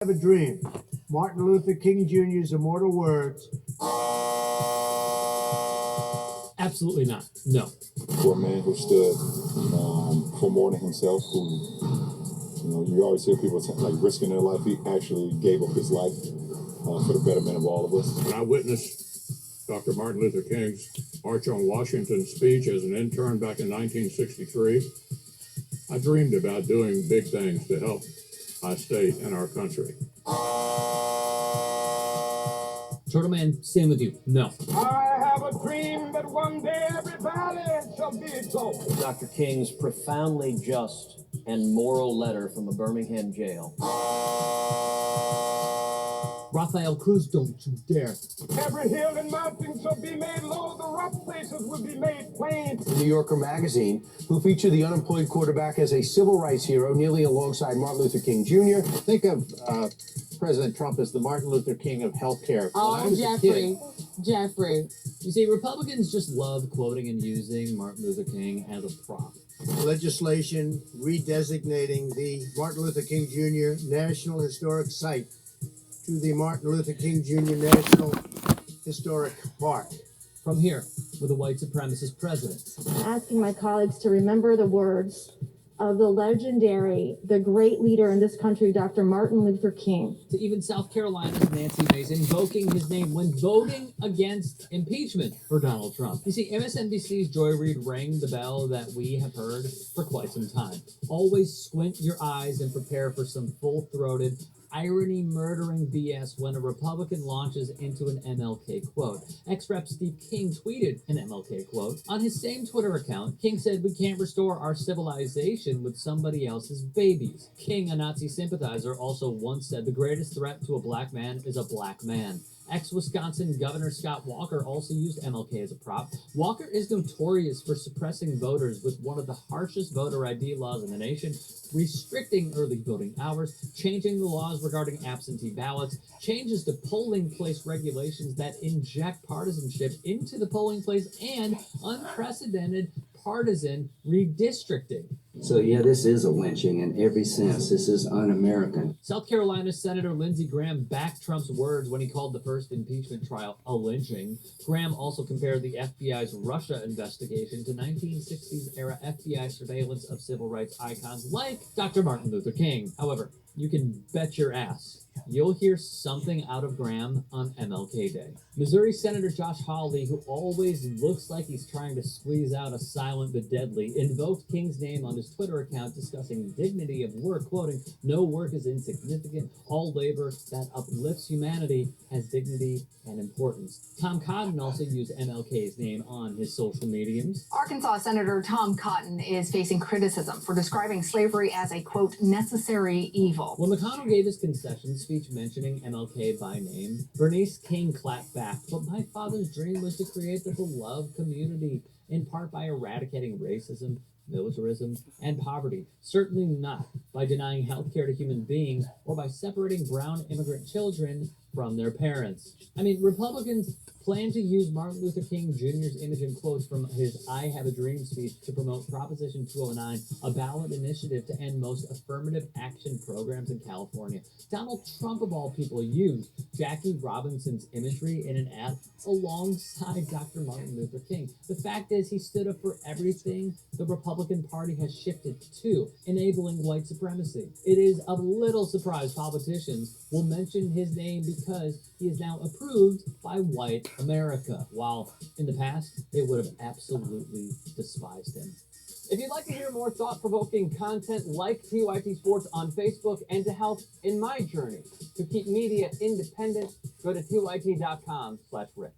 Have a dream. Martin Luther King Jr.'s immortal words. Absolutely not. No. For a man who stood for more than himself, who, you always hear people like risking their life. He actually gave up his life for the betterment of all of us. When I witnessed Dr. Martin Luther King's March on Washington speech as an intern back in 1963, I dreamed about doing big things to help our state and our country. Turtle Man, same with you. No. I have a dream that one day everybody shall be exalted. Dr. King's profoundly just and moral letter from a Birmingham jail. Rafael Cruz, don't you dare. Every hill and mountain shall be made low, the rough places will be made plain. The New Yorker magazine, who featured the unemployed quarterback as a civil rights hero, nearly alongside Martin Luther King Jr. Think of President Trump as the Martin Luther King of healthcare. Oh, Jeffrey. You see, Republicans just love quoting and using Martin Luther King as a prop. Legislation redesignating the Martin Luther King Jr. National Historic Site to the Martin Luther King Jr. National Historic Park. From here, with a white supremacist president. Asking my colleagues to remember the words of the legendary, the great leader in this country, Dr. Martin Luther King. To even South Carolina's Nancy Mace invoking his name when voting against impeachment for Donald Trump. You see, MSNBC's Joy Reid rang the bell that we have heard for quite some time. Always squint your eyes and prepare for some full-throated, irony-murdering BS when a Republican launches into an MLK quote. Ex-Rep Steve King tweeted an MLK quote. On his same Twitter account, King said, "We can't restore our civilization with somebody else's babies." King, a Nazi sympathizer, also once said, "The greatest threat to a black man is a black man." Ex-Wisconsin Governor Scott Walker also used MLK as a prop. Walker is notorious for suppressing voters with one of the harshest voter ID laws in the nation, restricting early voting hours, changing the laws regarding absentee ballots, changes to polling place regulations that inject partisanship into the polling place, and unprecedented partisan redistricting. So yeah, this is a lynching in every sense. This is un-American. South Carolina Senator Lindsey Graham backed Trump's words when he called the first impeachment trial a lynching. Graham also compared the FBI's Russia investigation to 1960s era FBI surveillance of civil rights icons like Dr. Martin Luther King. However, you can bet your ass you'll hear something out of Graham on MLK Day. Missouri Senator Josh Hawley, who always looks like he's trying to squeeze out a silent but deadly, invoked King's name on his Twitter account discussing dignity of work, quoting, "No work is insignificant. All labor that uplifts humanity has dignity and importance." Tom Cotton also used MLK's name on his social mediums. Arkansas Senator Tom Cotton is facing criticism for describing slavery as a, quote, necessary evil. When McConnell gave his concession speech mentioning MLK by name, Bernice King clapped back, "But my father's dream was to create the beloved community, in part by eradicating racism, militarism, and poverty. Certainly not by denying health care to human beings or by separating brown immigrant children from their parents." I mean, Republicans plan to use Martin Luther King Jr.'s image and quotes from his I Have a Dream speech to promote Proposition 209, a ballot initiative to end most affirmative action programs in California. Donald Trump, of all people, used Jackie Robinson's imagery in an ad alongside Dr. Martin Luther King. The fact is, he stood up for everything the Republican Party has shifted to, enabling white supremacy. It is of little surprise politicians will mention his name because he is now approved by white America, while in the past, they would have absolutely despised him. If you'd like to hear more thought-provoking content like TYT Sports on Facebook and to help in my journey to keep media independent, go to tyt.com/Rick.